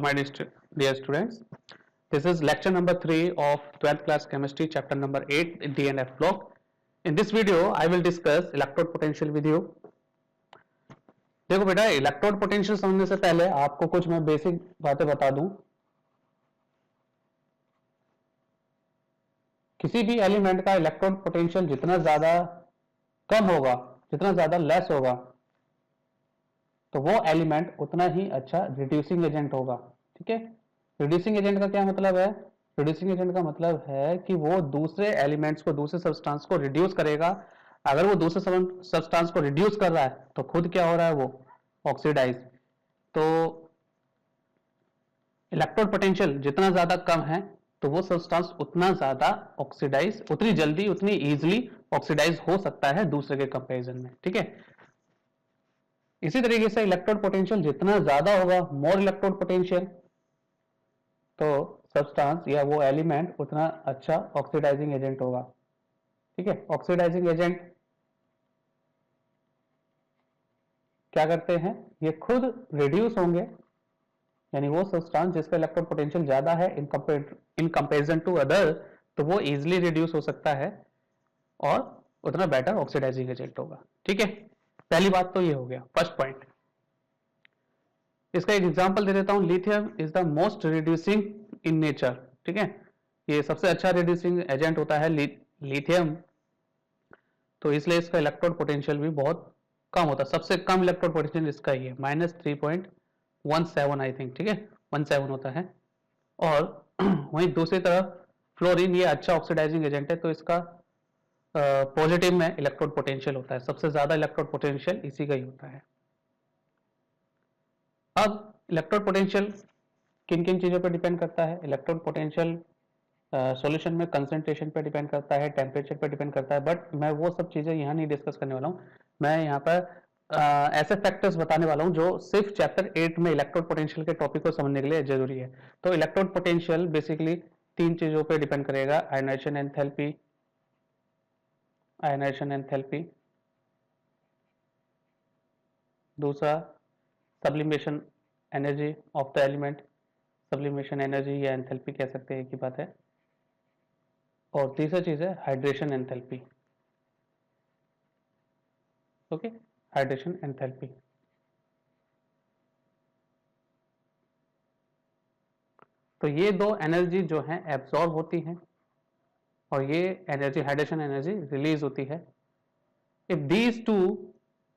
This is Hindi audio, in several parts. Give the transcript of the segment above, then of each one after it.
my dear students, this is lecture number 3 of 12th class chemistry, chapter number 8, DNF block. In this video, I will discuss electrode potential with you. देखो बेटा, इलेक्ट्रोड पोटेंशियल समझने से पहले आपको कुछ मैं बेसिक बातें बता दूं. किसी भी एलिमेंट का इलेक्ट्रोड पोटेंशियल जितना ज्यादा कम होगा, जितना ज्यादा लेस होगा, तो वो एलिमेंट उतना ही अच्छा रिड्यूसिंग एजेंट होगा. ठीक है. रिड्यूसिंग एजेंट का क्या मतलब है? रिड्यूसिंग एजेंट का मतलब है कि वो दूसरे एलिमेंट्स को, दूसरे सब्सटेंस को रिड्यूस करेगा. अगर वो दूसरे सब्सटेंस को रिड्यूस कर रहा है तो खुद क्या हो रहा है? वो ऑक्सीडाइज. तो इलेक्ट्रोड पोटेंशियल जितना ज्यादा कम है तो वो सब्सटेंस उतना ज्यादा ऑक्सीडाइज, उतनी जल्दी, उतनी इजीली ऑक्सीडाइज हो सकता है दूसरे के कंपैरिजन में. ठीक है. इसी तरीके से इलेक्ट्रोड पोटेंशियल जितना ज्यादा होगा, मोर इलेक्ट्रोड पोटेंशियल, तो सब्सटेंस या वो एलिमेंट उतना अच्छा ऑक्सीडाइजिंग एजेंट होगा. ठीक है. ऑक्सीडाइजिंग एजेंट क्या करते हैं? ये खुद रिड्यूस होंगे, यानी वो सब्सटेंस जिसका इलेक्ट्रोड पोटेंशियल ज्यादा है इन कंपैरिजन टू अदर, तो वो इजीली रिड्यूस हो सकता है और उतना बेटर ऑक्सीडाइजिंग एजेंट होगा. ठीक है. पहली बात तो ये हो गया, फर्स्ट पॉइंट. इसका एक एग्जांपल दे देता हूं. Lithium is the most reducing in nature. ठीक है. ये सबसे अच्छा रिड्यूसिंग एजेंट होता है लिथियम, तो इसलिए इसका इलेक्ट्रोड पोटेंशियल भी बहुत कम होता है. सबसे कम इलेक्ट्रोड पोटेंशियल इसका ही है, -3.17 आई थिंक. ठीक है. 17 होता है. और वहीं दूसरी तरफ फ्लोरीन, ये अच्छा ऑक्सीडाइजिंग एजेंट है, तो इसका पॉजिटिव में इलेक्ट्रोड पोटेंशियल होता है. सबसे ज्यादा इलेक्ट्रोड पोटेंशियल इसी का ही होता है. अब इलेक्ट्रोड पोटेंशियल किन किन चीजों पर डिपेंड करता है? इलेक्ट्रोड पोटेंशियल सॉल्यूशन में कंसंट्रेशन पर डिपेंड करता है, टेम्परेचर पर डिपेंड करता है, बट मैं वो सब चीजें यहाँ नहीं डिस्कस करने वाला हूँ. मैं यहाँ पर ऐसे फैक्टर्स बताने वाला हूँ जो सिर्फ चैप्टर 8 में इलेक्ट्रोड पोटेंशियल के टॉपिक को समझने के लिए जरूरी है. तो इलेक्ट्रोड पोटेंशियल बेसिकली तीन चीजों पर डिपेंड करेगा. आयनाइजेशन एंथैल्पी, दूसरा sublimation energy of the element, sublimation energy या एंथैल्पी कह सकते हैं, एक ही बात है. और तीसरा चीज है hydration enthalpy. Okay. Hydration enthalpy. तो ये दो एनर्जी जो है एब्सॉर्ब होती हैं और ये एनर्जी, हाइड्रेशन एनर्जी, रिलीज होती है. इफ दीज टू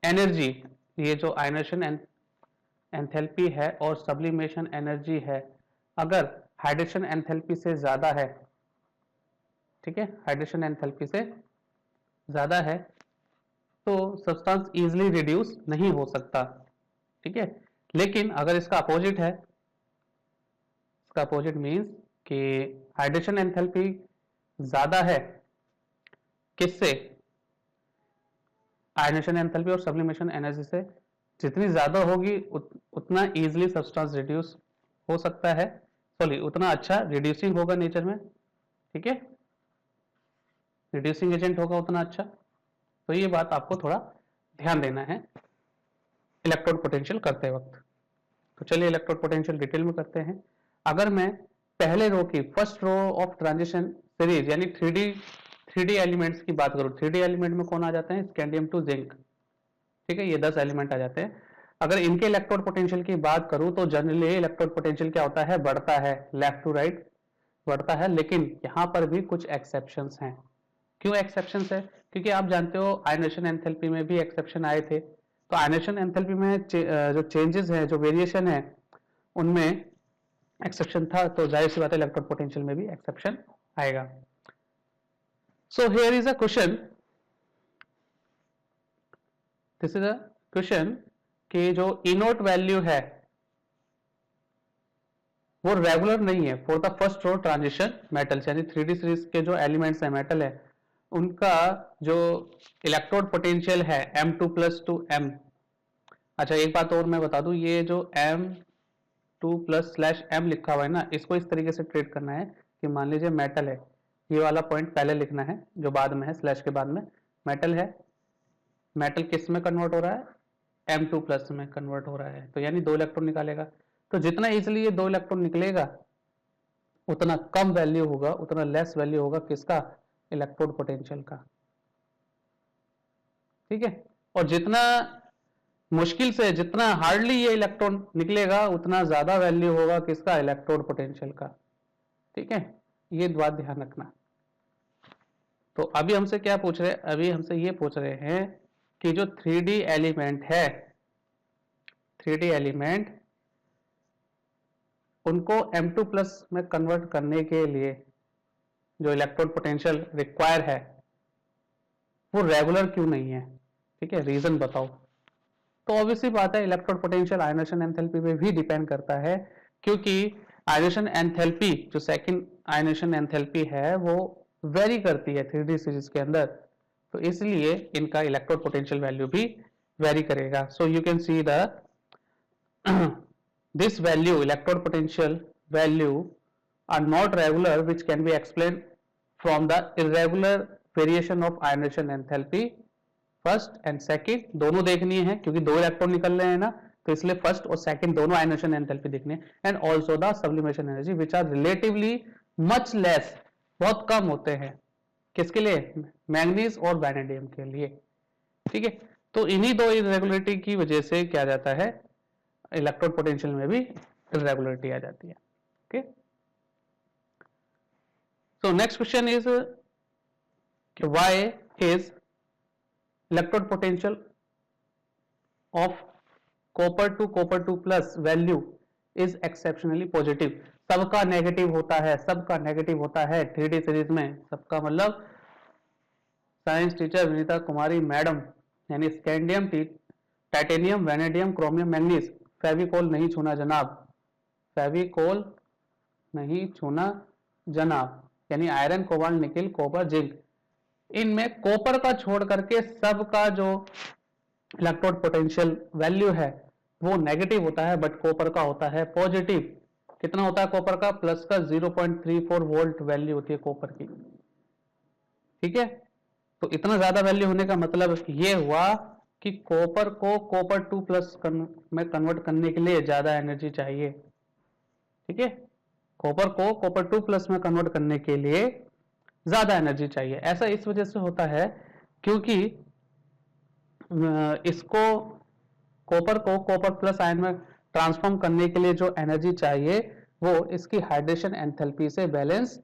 एनर्जी, ये जो आयनेशन एंथैल्पी है और सब्लिमेशन एनर्जी है, अगर हाइड्रेशन एंथैल्पी से ज्यादा है, ठीक है, हाइड्रेशन एंथैल्पी से ज्यादा है, तो सब्सटेंस इजीली रिड्यूस नहीं हो सकता. ठीक है. लेकिन अगर इसका अपोजिट है, इसका अपोजिट मींस कि हाइड्रेशन एंथैल्पी ज्यादा है, किससे? आयनेशन एंथैल्पी और सब्लिमेशन एनर्जी से. जितनी ज्यादा होगी उतना इजीली सब्सटेंस रिड्यूस हो सकता है, सॉरी उतना अच्छा रिड्यूसिंग होगा नेचर में. ठीक है. रिड्यूसिंग एजेंट होगा उतना अच्छा. तो ये बात आपको थोड़ा ध्यान देना है इलेक्ट्रोड पोटेंशियल करते वक्त. तो चलिए इलेक्ट्रोड पोटेंशियल डिटेल में करते हैं. अगर मैं पहले रो की, first row of transition series यानी 3D एलिमेंट्स की बात करूं, 3D एलिमेंट में कौन आ जाते हैं? Scandium to zinc. ठीक है. ये 10 एलिमेंट आ जाते हैं. अगर इनके इलेक्ट्रोड पोटेंशियल की बात करूं तो जनरली इलेक्ट्रोड पोटेंशियल क्या होता है? बढ़ता है, लेफ्ट टू राइट बढ़ता है. लेकिन यहां पर भी कुछ एक्सेप्शंस हैं. क्यों एक्सेप्शंस है? क्योंकि आप जानते हो आयनेशन एंथैल्पी में भी एक्सेप्शन आए थे. तो आयनेशन एंथैल्पी में जो चेंजेस है, जो वेरिएशन है, उनमें एक्सेप्शन था, तो जाहिर सी बात है इलेक्ट्रोड पोटेंशियल में भी एक्सेप्शन आएगा. So here is a question, this is a question कि जो इनोट वैल्यू है वो रेगुलर नहीं है for the first row transition metals, यानी 3D सीरीज के जो एलिमेंट्स है, मेटल है, उनका जो इलेक्ट्रोड पोटेंशियल है M2+ टू M. अच्छा, एक बात और मैं बता दूं, ये जो M2+/M लिखा हुआ है ना, इसको इस तरीके से ट्रीट करना है कि मान लीजिए मेटल है, ये वाला पॉइंट पहले लिखना है जो बाद में है, स्लैश के बाद में. मेटल है, मेटल किस में कन्वर्ट हो रहा है? M2+ में कन्वर्ट हो रहा है, तो यानी 2 इलेक्ट्रॉन निकालेगा. तो जितना इजिली ये 2 इलेक्ट्रॉन निकलेगा उतना कम वैल्यू होगा, उतना लेस वैल्यू होगा किसका, इलेक्ट्रोड पोटेंशियल का। ठीक है, और जितना मुश्किल से, जितना हार्डली ये इलेक्ट्रॉन निकलेगा उतना ज्यादा वैल्यू होगा किसका, इलेक्ट्रोड पोटेंशियल का। ठीक है, ये बात ध्यान रखना। तो अभी हमसे क्या पूछ रहे हैं, अभी हमसे ये पूछ रहे हैं कि जो 3D एलिमेंट है, 3D एलिमेंट, उनको M2 प्लस में कन्वर्ट करने के लिए जो इलेक्ट्रोड पोटेंशियल रिक्वायर है वो रेगुलर क्यों नहीं है। ठीक है, रीजन बताओ। तो ऑब्वियसली बात है, इलेक्ट्रोड पोटेंशियल आयनेशन एंथैल्पी पे भी डिपेंड करता है, क्योंकि आयनेशन एंथैल्पी, जो सेकंड आयनेशन एंथैल्पी है, वो वेरी करती है 3D सीरीज के अंदर, तो इसलिए इनका इलेक्ट्रोड पोटेंशियल वैल्यू भी वेरी करेगा। So you can see the this value, electrode potential value, are not regular, which can be explained from the irregular variation of ionization enthalpy first and second। दोनों देखनी है क्योंकि 2 इलेक्ट्रॉन निकल रहे हैं ना, तो इसलिए फर्स्ट और सेकंड दोनों आयनेशन एंथैल्पी देखने, and also the sublimation energy which are relatively much less, बहुत कम होते हैं, किसके लिए, मैंगनीज और वैनेडियम के लिए। ठीक है, तो इन्हीं 2 इरेगुलरिटी की वजह से क्या जाता है, इलेक्ट्रोड पोटेंशियल में भी इरेगुलरिटी आ जाती है। Okay, so next question is why is electrode potential of copper two plus value is exceptionally positive. सबका नेगेटिव होता है, सबका नेगेटिव होता है 3D सीरीज में, सबका मतलब साइंस टीचर विनीता कुमारी मैडम, यानी scandium, titanium, vanadium, chromium, manganese, Fevicol नहीं छूना जनाब, फेविकोल नहीं छूना जनाब, यानी iron, cobalt, nickel, copper, zinc, इनमें कॉपर का छोड़ करके सबका जो इलेक्ट्रोड पोटेंशियल वैल्यू है वो नेगेटिव होता है, बट कॉपर का होता है पॉजिटिव। कितना होता है कॉपर का, प्लस का 0.34 वोल्ट वैल्यू होती है कॉपर की। ठीक है, तो इतना ज्यादा वैल्यू होने का मतलब ये हुआ कि कॉपर को कॉपर 2 प्लस में कन्वर्ट करने के लिए ज्यादा एनर्जी चाहिए। ठीक है, कॉपर को कॉपर 2 प्लस में कन्वर्ट करने के लिए ज्यादा एनर्जी चाहिए। ऐसा इस वजह से होता है क्योंकि इसको, कॉपर को कॉपर प्लस आयन में ट्रांसफॉर्म करने के लिए जो एनर्जी चाहिए वो इसकी हाइड्रेशन एंथैल्पी से बैलेंस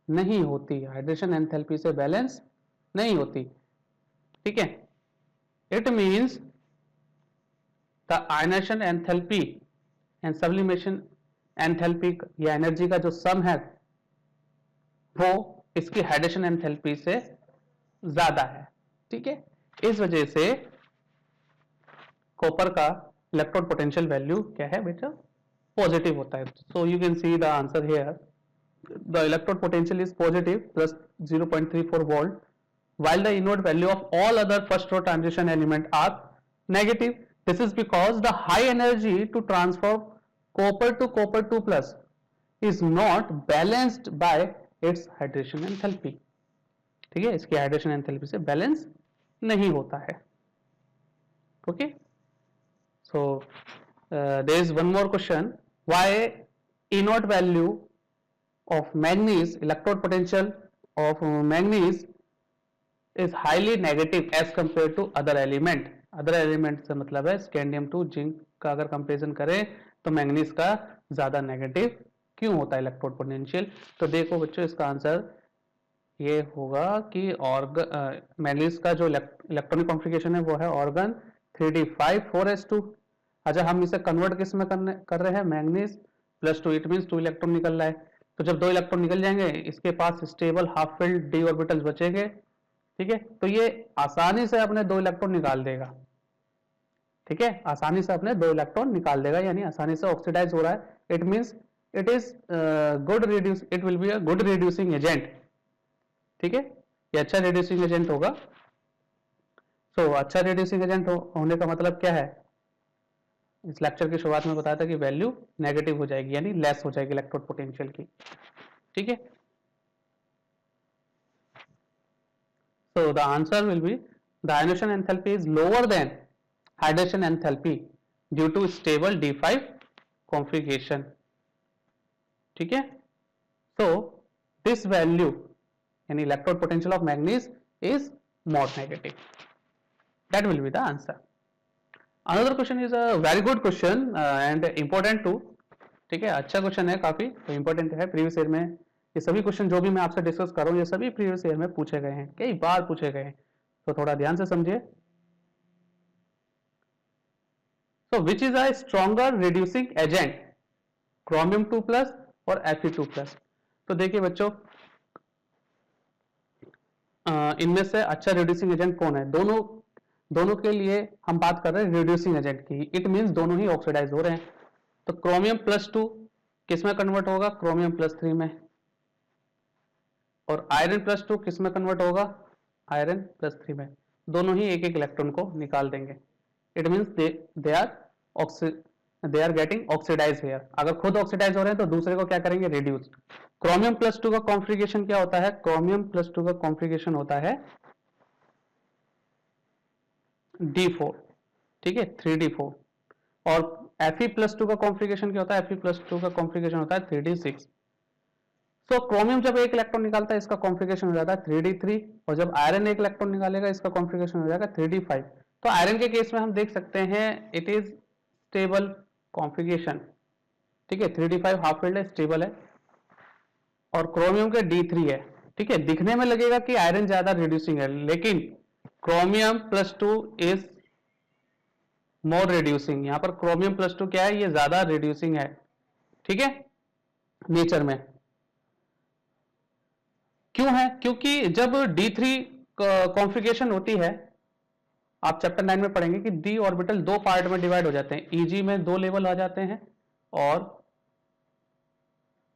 नहीं होती, हाइड्रेशन एंथैल्पी से बैलेंस नहीं होती। ठीक है, it means the ionization enthalpy and sublimation enthalpy या एनर्जी का जो सम है वो इसकी हाइड्रेशन एंथैल्पी से ज्यादा है। ठीक है, इस वजह से कॉपर का इलेक्ट्रोड पोटेंशियल वैल्यू क्या है बेटा, पॉजिटिव होता है। So you can see the answer here, the electrode potential is positive plus 0.34 volt, while the inward value of all other first row transition element are negative. This is because the high energy to transfer copper to copper 2 plus is not balanced by its hydration enthalpy. ठीक है, इसकी हाइड्रेशन एंथैल्पी से बैलेंस नहीं होता है। Okay, so there is one more question, why E naught value of manganese, electrode potential of manganese is highly negative as compared to other element। other element से मतलब है स्कैंडियम 2, जिंक का अगर कंपैरिजन करें तो मैंगनीज का ज्यादा नेगेटिव क्यों होता है इलेक्ट्रोड पोटेंशियल। तो देखो बच्चों, इसका आंसर ये होगा कि मैंगनीज का जो इलेक्ट्रॉनिक कॉन्फ़िगरेशन है वो है ऑर्गन 3d5 4s2। अच्छा, हम इसे कन्वर्ट किस में कर रहे हैं, manganese plus 2, it mean 2 electron निकल रहा है। तो जब 2 इलेक्ट्रॉन निकल जाएंगे इसके पास stable half filled d orbitals बचेंगे। ठीक है, तो ये आसानी से अपने 2 इलेक्ट्रॉन निकाल देगा। ठीक है, आसानी से अपने 2 इलेक्ट्रॉन निकाल देगा, यानी आसानी से ऑक्सीडाइज हो रहा है। It means it is good reduce, it will be a good reducing agent. ठीक है, ये अच्छा रिड्यूसिंग एजेंट होगा। सो अच्छा रिड्यूसिंग एजेंट होने का मतलब क्या है, इस लेक्चर की शुरुआत में बताया था कि वैल्यू नेगेटिव हो जाएगी, यानी लेस हो जाएगी इलेक्ट्रोड पोटेंशियल की। ठीक है, so the answer will be the ionization enthalpy is lower than hydration enthalpy due to stable d5 configuration, ठीक है। सो दिस वैल्यू यानी electrode potential of manganese is more negative, that will be the answer. Another question is a very good question and important too, ठीक है, अच्छा क्वेश्चन है, काफी तो इंपॉर्टेंट है। प्रीवियस ईयर में ये सभी क्वेश्चन जो भी मैं आपसे डिस्कस कर रहा हूँ ये सभी प्रीवियस ईयर में पूछे गए हैं, कई बार पूछे गए हैं, तो थोड़ा ध्यान से समझिए। So which is a stronger reducing agent, chromium 2+ और Fe2+। तो देखिए बच्चों, इनमें से अच्छा रिड्यूसिंग एजेंट कौन है? दोनों के लिए हम बात कर रहे हैं रिड्यूसिंग एजेंट की, इट मींस दोनों ही ऑक्सीडाइज हो रहे हैं। तो क्रोमियम +2 किस में कन्वर्ट होगा? क्रोमियम +3 में। और आयरन +2 किस में कन्वर्ट होगा? आयरन +3 में। दोनों ही एक एक इलेक्ट्रॉन को निकाल देंगे। It means they are getting oxidise here. अगर खुद ऑक्सीडाइज हो रहे हैं तो दूसरे को क्या करेंगे? रिड्यूस। क्रोमियम +2 का कॉन्फ़िगरेशन क्या होता है? क्रोमियम +2 का कॉन्फ़िगरेशन होता है D4, ठीक है, 3D4। और Fe+2 का कॉन्फ़िगरेशन क्या होता है? Fe+2 का कॉन्फ़िगरेशन होता है 3D6। तो क्रोमियम जब एक इलेक्ट्रॉन निकालता है इसका कॉन्फ़िगरेशन हो जाता है 3D3, और जब आयरन एक इलेक्ट्रॉन निकालेगा इसका कॉन्फ़िगरेशन हो जाएगा 3D5। तो आयरन के केस में हम देख सकते हैं इट इज स्टेबल कॉन्फ़िगरेशन, ठीक है, 3D5 हाफ फील्ड है, स्टेबल है। और क्रोमियम के D3 है, ठीक है। दिखने में लगेगा कि आयरन ज्यादा रिड्यूसिंग है, लेकिन क्रोमियम +2 इज मोर रिड्यूसिंग। यहां पर क्रोमियम +2 क्या है? ये ज्यादा रिड्यूसिंग है, ठीक है, नेचर में। क्यों है? क्योंकि जब D3 कॉन्फ़िगरेशन होती है, आप चैप्टर 9 में पढ़ेंगे कि डी ऑर्बिटल दो पार्ट में डिवाइड हो जाते हैं, Eg में 2 लेवल आ जाते हैं और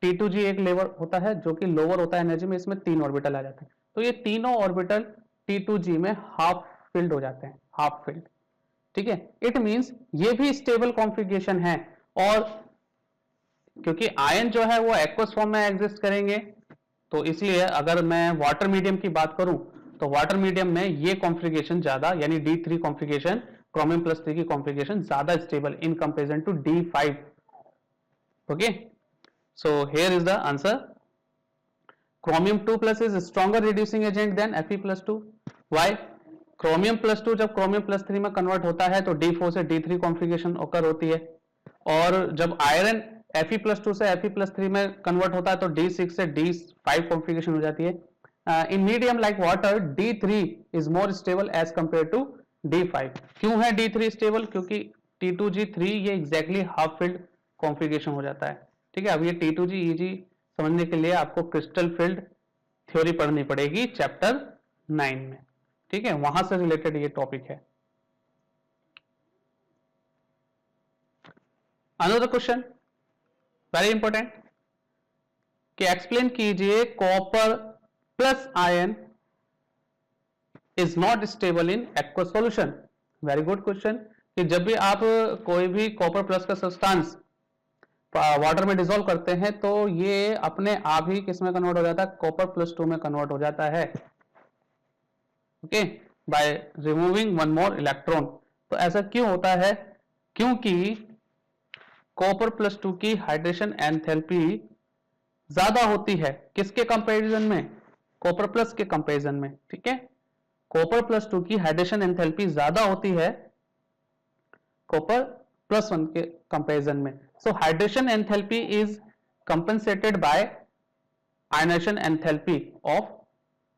T2G एक लेवल होता है जो कि लोअर होता है एनर्जी में, इसमें 3 ऑर्बिटल आ जाते हैं। तो ये तीनों ऑर्बिटल T2G में हाफ फिल्ड हो जाते हैं, हाफ फिल्ड, ठीक है। इट मींस ये भी स्टेबल कॉन्फ़िगरेशन है। और क्योंकि आयन जो है वो एक्वस फॉर्म में एग्जिस्ट करेंगे, तो इसलिए अगर मैं वाटर मीडियम की बात करूं तो वाटर मीडियम में ये कॉन्फ़िगरेशन ज्यादा, यानी D3 कॉन्फ़िगरेशन, क्रोमियम +3 की कॉन्फ़िगरेशन ज्यादा stable in comparison to D5। Okay, so here is the answer. Chromium 2+ is stronger reducing agent than Fe+2। Why? Chromium +2 जब क्रोमियम +3 में कन्वर्ट होता है तो D4 से D3 कॉन्फ़िगरेशन ओकर होती है, और जब आयरन Fe+2 से Fe+3 में कन्वर्ट होता है तो D6 से D5 कॉन्फ़िगरेशन हो जाती है। In medium like water D3 is more stable as compare to D5। क्यों है D3 स्टेबल? क्योंकि T2G3 ये एग्जैक्टली हाफ फील्ड कॉन्फ़िगरेशन हो जाता है, ठीक है। अब ये T2G EG समझने के लिए आपको क्रिस्टल फील्ड थ्योरी पढ़नी पड़ेगी चैप्टर 9 में, ठीक है, वहां से रिलेटेड ये टॉपिक है। अनदर क्वेश्चन वेरी इंपॉर्टेंट, कि एक्सप्लेन कीजिए copper plus ion is not stable in aqueous solution. Very good question, कि जब भी आप कोई भी कॉपर प्लस का सब्सटेंस वाटर में डिसॉल्व करते हैं तो ये अपने आप ही किस में कन्वर्ट हो जाता है? कॉपर +2 में कन्वर्ट हो जाता है, okay, by removing one more electron. तो ऐसा क्यों होता है? क्योंकि कॉपर +2 की हाइड्रेशन एंथैल्पी ज्यादा होती है, किसके कंपैरिजन में? कॉपर प्लस के कंपैरिजन में, ठीक है। कॉपर +2 की हाइड्रेशन एंथैल्पी ज्यादा होती है कॉपर +1 के कंपैरिजन में। So hydration enthalpy is compensated by ionization enthalpy of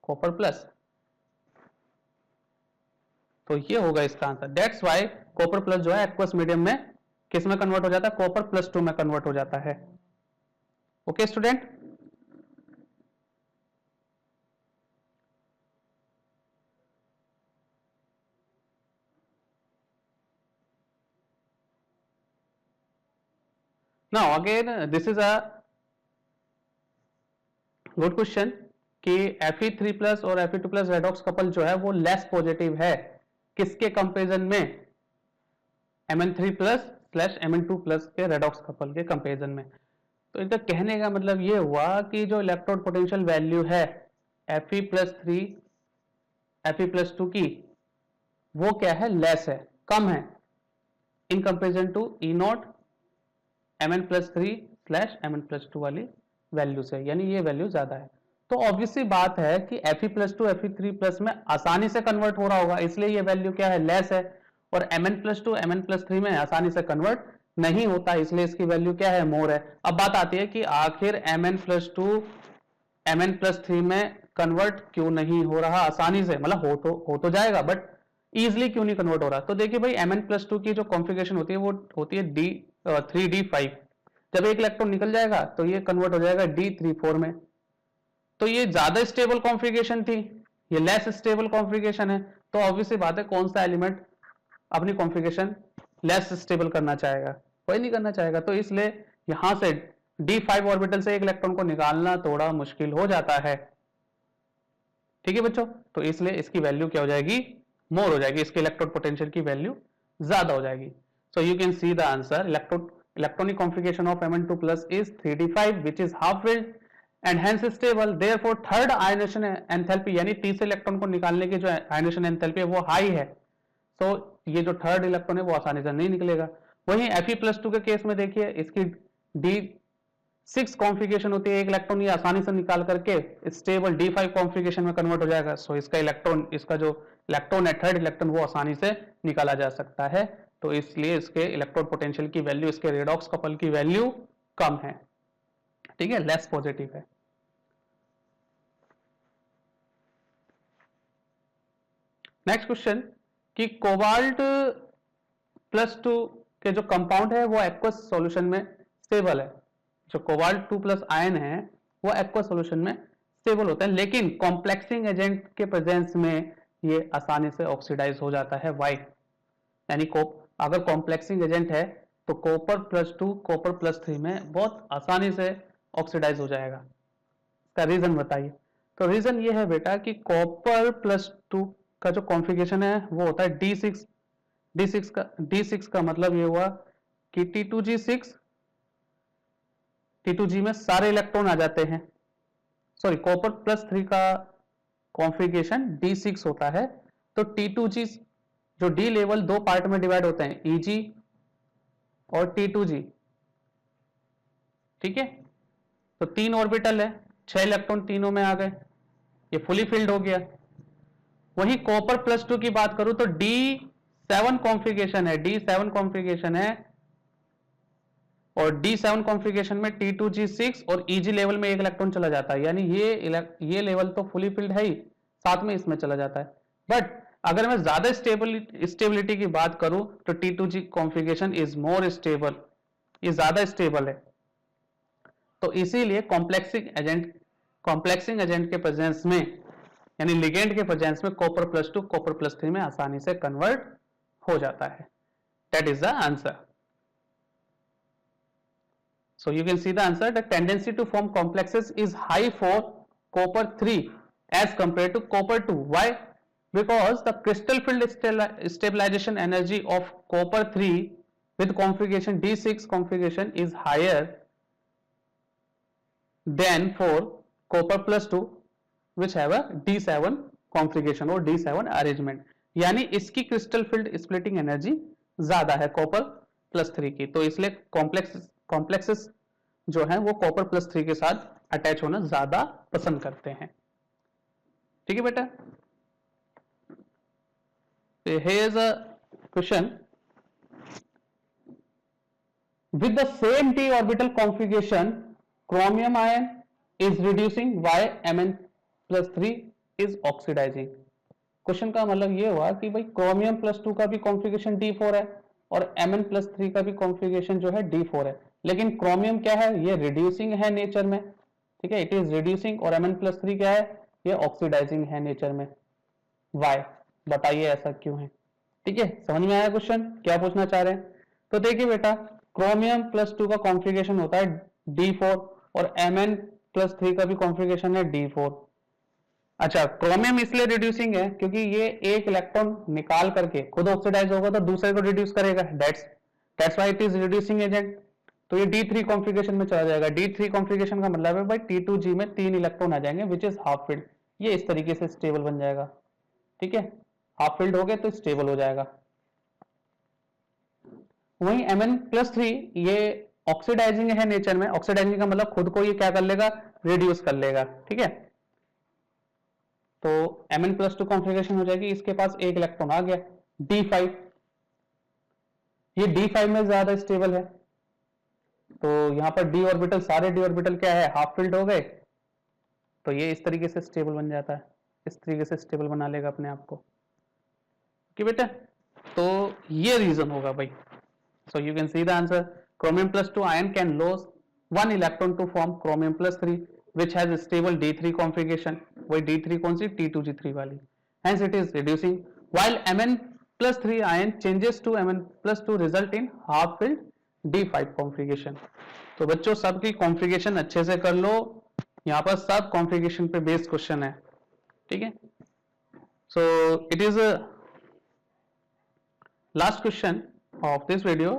copper plus. तो ये होगा इसका answer. That's why copper plus जो है एक्वस मीडियम में किस में कन्वर्ट हो जाता है? कॉपर +2 में कन्वर्ट हो जाता है। Okay student, now again this is a good question, कि Fe3+ और Fe2+ रेडॉक्स कपल जो है वो लेस पॉजिटिव है, किसके कंपैरिजन में? Mn3+/Mn2+ के रेडॉक्स कपल के कंपैरिजन में। तो इनका कहने का मतलब ये हुआ कि जो इलेक्ट्रोड पोटेंशियल वैल्यू है Fe+3 Fe+2 की, वो क्या है? लेस है, कम है, इन कंपैरिजन टू E0 Mn+3/Mn+2 वाली वैल्यू से, यानी ये वैल्यू ज्यादा है। तो ऑब्वियसली बात है कि Fe+2 Fe3+ में आसानी से कन्वर्ट हो रहा होगा, इसलिए ये वैल्यू क्या है, लेस है। और Mn+2 Mn+3 में आसानी से कन्वर्ट नहीं होता, इसलिए इसकी वैल्यू क्या है, मोर है। अब बात आती है कि आखिर Mn+2 Mn+3 में कन्वर्ट क्यों नहीं हो रहा आसानी से, मतलब हो तो जाएगा बट इजिली क्यों नहीं कन्वर्ट हो रहा। तो देखिए भाई Mn+2 की जो कॉन्फ़िगरेशन होती है वो होती है D3D5। जब एक इलेक्ट्रॉन निकल जाएगा तो ये कन्वर्ट हो जाएगा D34 में। तो ये ज्यादा स्टेबल कॉन्फ़िगरेशन थी, ये लेस स्टेबल कॉन्फ़िगरेशन है। तो ऑब्वियसली बात है कौन सा एलिमेंट अपनी कॉन्फ़िगरेशन लेस स्टेबल करना चाहेगा, कोई नहीं करना चाहेगा। तो इसलिए यहां से D5 ऑर्बिटल से एक इलेक्ट्रॉन को निकालना थोड़ा मुश्किल हो जाता है। ठीक है बच्चों, तो इसलिए इसकी वैल्यू क्या हो जाएगी, मोर हो जाएगी, इसके इलेक्ट्रोड पोटेंशियल की वैल्यू ज्यादा हो जाएगी। So you can see the answer, electronic configuration of Mn2+ is 3d5 which is half filled and hence stable, therefore third ionisation enthalpy यानी तीसरे इलेक्ट्रॉन को निकालने की जो आयनेशन एंथैल्पी है वो हाई है। सो ये जो थर्ड इलेक्ट्रॉन है वो आसानी से नहीं निकलेगा। वहीं Fe+2 के केस में देखिए इसकी D6 कॉन्फ़िगरेशन होती है, एक इलेक्ट्रॉन ये आसानी से निकाल करके स्टेबल D5 कॉन्फ़िगरेशन में कन्वर्ट हो जाएगा। सो इसका जो इलेक्ट्रॉन है थर्ड इलेक्ट्रॉन वो आसानी से निकाला जा सकता है। तो इसलिए इसके इलेक्ट्रोड पोटेंशियल की वैल्यू, इसके रेडॉक्स कपल की वैल्यू कम है, ठीक है, लेस पॉजिटिव है। नेक्स्ट क्वेश्चन कि कोबाल्ट+2 के जो कंपाउंड है वो एक्वस सॉल्यूशन में स्टेबल है। जो कोबाल्ट 2+ आयन है वो एक्वस सॉल्यूशन में स्टेबल होता है, लेकिन कॉम्प्लेक्सिंग एजेंट के प्रेजेंस में ये आसानी से ऑक्सीडाइज हो जाता है। वाई, यानी अगर कॉम्प्लेक्सिंग एजेंट है तो कॉपर+2 कॉपर+3 में बहुत आसानी से ऑक्सीडाइज हो जाएगा। इसका रीजन बताइए। तो रीजन ये है बेटा कि कॉपर+2 का जो कॉन्फ़िगरेशन है वो होता है D6 का मतलब ये हुआ कि T2G में सारे इलेक्ट्रॉन आ जाते हैं। सॉरी, कॉपर+3 का कॉन्फ़िगरेशन D6 होता है, तो T2G जो D लेवल दो पार्ट में डिवाइड होते हैं, EG और T2G, ठीक है। तो 3 ऑर्बिटल है, 6 इलेक्ट्रॉन तीनों में आ गए, ये फुली फिल्ड हो गया। वहीं कॉपर+2 की बात करूं तो D7 कॉन्फ़िगरेशन है, D7 कॉन्फ़िगरेशन है, और D7 कॉन्फ़िगरेशन में T2G6 और EG लेवल में एक इलेक्ट्रॉन चला जाता है, यानी ये लेवल तो फुली फिल्ड है ही, साथ में इसमें चला जाता है। बट अगर मैं ज्यादा स्टेबिलिटी की बात करूं तो T2G configuration is more stable, ये ज्यादा स्टेबल है। तो इसीलिए कॉम्प्लेक्सिंग एजेंट के प्रेजेंस में, यानी लिगेंड के प्रेजेंस में कॉपर+2 कॉपर+3 में आसानी से कन्वर्ट हो जाता है। That is the answer. So you can see the answer. The tendency to form complexes is high for copper 3 as compared to copper 2. Why? Because the crystal field stabilization energy of copper 3 with configuration D6 configuration is higher than for copper+2 which have a D7 configuration or D7 arrangement. यानी इसकी क्रिस्टल फील्ड स्प्लिटिंग एनर्जी ज्यादा है कॉपर+3 की, तो इसलिए कॉम्प्लेक्सेस जो है वो कॉपर+3 के साथ अटैच होना ज्यादा पसंद करते हैं। ठीक है बेटा, here is a question with the same d orbital configuration chromium ion is reducing, why Mn+3 is oxidizing। Question का मतलब ये हुआ कि भाई क्रोमियम+2 का भी कॉन्फ़िगरेशन D4 है और Mn+3 का भी कॉन्फ़िगरेशन जो है D4 है, लेकिन क्रोमियम क्या है, ये रिड्यूसिंग है नेचर में, ठीक है, इट इज रिड्यूसिंग, और Mn+3 क्या है, ये ऑक्सीडाइजिंग है नेचर में। वाई, बताइए ऐसा क्यों है। ठीक है, समझ में आया क्वेश्चन क्या पूछना चाह रहे हैं। तो देखिए बेटा, क्रोमियम+2 का कॉन्फ़िगरेशन होता है D4 और Mn+3 का भी कॉन्फ़िगरेशन है D4। अच्छा, क्रोमियम इसलिए रिड्यूसिंग है क्योंकि ये एक इलेक्ट्रॉन निकाल करके खुद ऑक्सीडाइज होगा तो दूसरे को रिड्यूस करेगा, that's why it is reducing agent. तो ये D3 कॉन्फ़िगरेशन में चला जाएगा। D3 कॉन्फ़िगरेशन का मतलब है भाई T2G में 3 इलेक्ट्रॉन आ जाएंगे विच इज हाफ फील्ड, ये इस तरीके से स्टेबल बन जाएगा। ठीक है, हाफ फील्ड हो गए तो स्टेबल हो जाएगा। वहीं Mn+3 ये ऑक्सीडाइजिंग है नेचर में, ऑक्सीडाइजिंग का मतलब खुद को ये क्या कर लेगा, रिड्यूस कर लेगा, ठीक है। तो Mn+2 कॉन्फ़िगरेशन हो जाएगी, इसके पास एक इलेक्ट्रॉन आ गया D5, ये D5 में ज्यादा स्टेबल है, तो यहां पर d ऑर्बिटल, सारे d ऑर्बिटल क्या है, हाफ फिल्ड हो गए, तो ये इस तरीके से स्टेबल बन जाता है, इस तरीके से स्टेबल बना लेगा अपने आप को, कि बेटा, तो ये रीजन होगा भाई। So you can see the answer, Chromium+2 ion can lose one electron to form Chromium+3 which has a stable D3 configuration, वही D3 कौन सी, T2G3 वाली, hence it is reducing, while Mn+3 ion changes to Mn+2 result in half filled D5 configuration। तो बच्चों सबकी कॉन्फ़िगरेशन अच्छे से कर लो, यहाँ पर सब कॉन्फ़िगरेशन पे बेस्ड क्वेश्चन है, ठीक है। So it is last question of this video।